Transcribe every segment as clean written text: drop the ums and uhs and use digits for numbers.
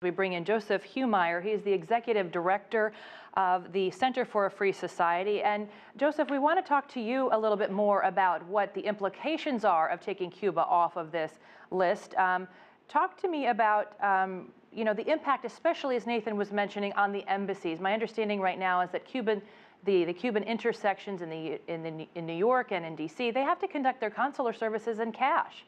We bring in Joseph Humire. He is the executive director of the Center for a Free Society. And Joseph, we want to talk to you a little bit more about what the implications are of taking Cuba off of this list. Talk to me about the impact, especially as Nathan was mentioning, on the embassies. My understanding right now is that the Cuban intersections in New York and in D.C., they have to conduct their consular services in cash.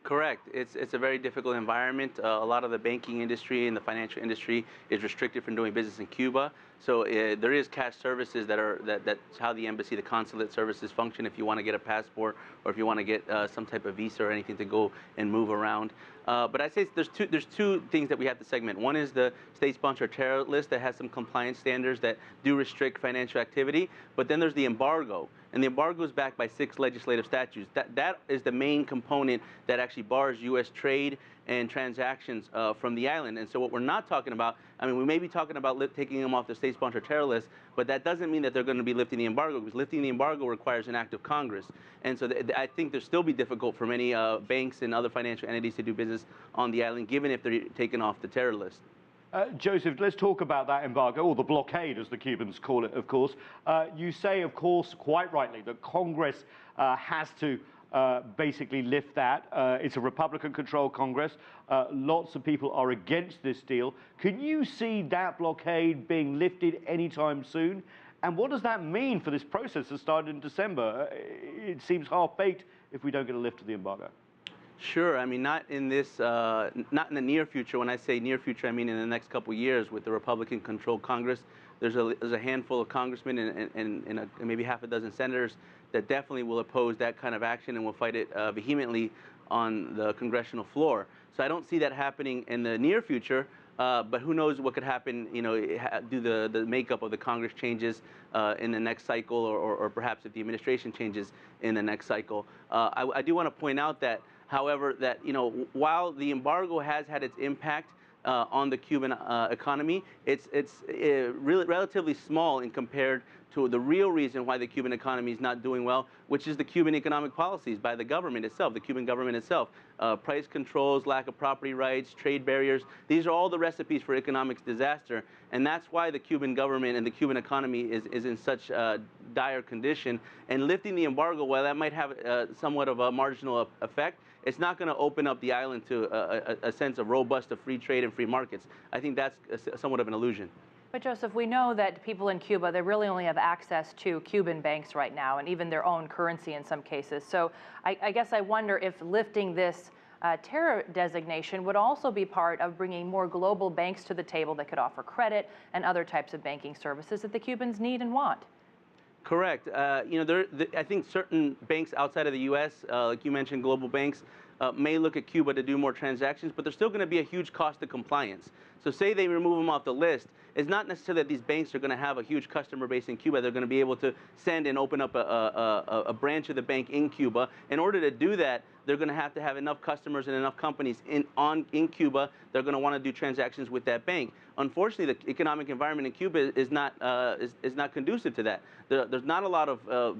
Correct. It's a very difficult environment. A lot of the banking industry and the financial industry is restricted from doing business in Cuba. So there is cash services that's how the embassy, the consulate services function if you want to get a passport or if you want to get some type of visa or anything to go and move around. But I'd say there's two things that we have to segment. One is the state-sponsored terror list that has some compliance standards that do restrict financial activity. But then there's the embargo. And the embargo is backed by 6 legislative statutes. That is the main component that actually bars U.S. trade and transactions from the island. And so what we're not talking about, I mean, we may be talking about taking them off the state-sponsored terror list, but that doesn't mean that they're going to be lifting the embargo, because lifting the embargo requires an act of Congress. And so I think they'll still be difficult for many banks and other financial entities to do business on the island, given if they're taken off the terror list. Joseph, let's talk about that embargo, or the blockade, as the Cubans call it, of course. You say, of course, quite rightly, that Congress has to basically lift that. It's a Republican-controlled Congress. Lots of people are against this deal. Can you see that blockade being lifted anytime soon? And what does that mean for this process that started in December? It seems half-baked if we don't get a lift of the embargo. Sure. I mean, not in the near future. When I say near future, I mean in the next couple of years with the Republican-controlled Congress. There's a handful of congressmen and maybe half a dozen senators that definitely will oppose that kind of action and will fight it vehemently on the congressional floor. So I don't see that happening in the near future. But who knows what could happen, do the makeup of the Congress changes in the next cycle, or perhaps if the administration changes in the next cycle. I do want to point out that, however, that while the embargo has had its impact on the Cuban economy, it's really relatively small in compared to the real reason why the Cuban economy is not doing well, which is the Cuban economic policies by the government itself, the Cuban government itself. Price controls, lack of property rights, trade barriers. These are all the recipes for economic disaster. And that's why the Cuban government and the Cuban economy is in such dire condition. And lifting the embargo, while that might have somewhat of a marginal effect, it's not going to open up the island to a sense of robust free trade and free markets. I think that's somewhat of an illusion. But Joseph, we know that people in Cuba, they really only have access to Cuban banks right now, and even their own currency in some cases. So I guess I wonder if lifting this terror designation would also be part of bringing more global banks to the table that could offer credit and other types of banking services that the Cubans need and want. Correct. I think certain banks outside of the U.S., like you mentioned, global banks, may look at Cuba to do more transactions, but there's still going to be a huge cost of compliance. So say they remove them off the list, it's not necessarily that these banks are going to have a huge customer base in Cuba. They're going to be able to send and open up a branch of the bank in Cuba. In order to do that, they're going to have enough customers and enough companies in Cuba. They're going to want to do transactions with that bank. Unfortunately, the economic environment in Cuba is not conducive to that. There's not a lot of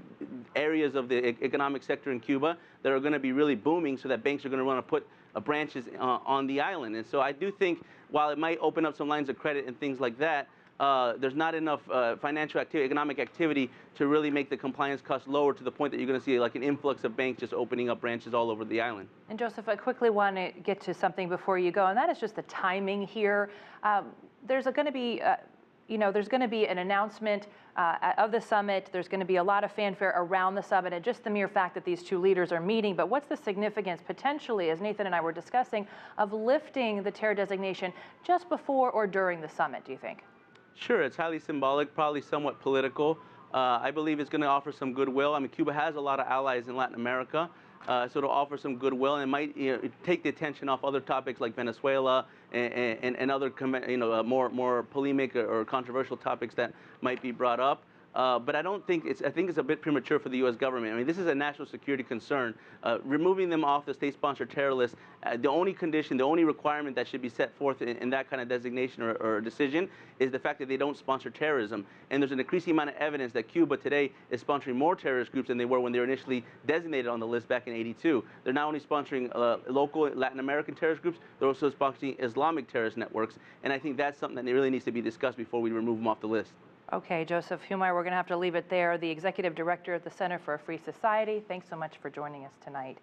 areas of the economic sector in Cuba that are going to be really booming, so that banks are going to want to put branches on the island. And so I do think, while it might open up some lines of credit and things like that, there's not enough financial activity, economic activity, to really make the compliance costs lower to the point that you're going to see like an influx of banks just opening up branches all over the island. And Joseph, I quickly want to get to something before you go, and that is just the timing here. There's going to be there's going to be an announcement of the summit. There's going to be a lot of fanfare around the summit, and just the mere fact that these two leaders are meeting. But what's the significance, potentially, as Nathan and I were discussing, of lifting the terror designation just before or during the summit, do you think? Sure, it's highly symbolic, probably somewhat political. I believe it's going to offer some goodwill. I mean, Cuba has a lot of allies in Latin America, so it'll offer some goodwill, and it might take the attention off other topics like Venezuela and other more polemic or controversial topics that might be brought up. But I don't think I think it's a bit premature for the U.S. government. I mean, this is a national security concern. Removing them off the state-sponsored terror list, the only condition, the only requirement that should be set forth in that kind of designation or decision is the fact that they don't sponsor terrorism. And there's an increasing amount of evidence that Cuba today is sponsoring more terrorist groups than they were when they were initially designated on the list back in '82. They're not only sponsoring local Latin American terrorist groups, they're also sponsoring Islamic terrorist networks. And I think that's something that really needs to be discussed before we remove them off the list. Okay, Joseph Humire, we're going to have to leave it there. The Executive Director at the Center for a Free Society. Thanks so much for joining us tonight.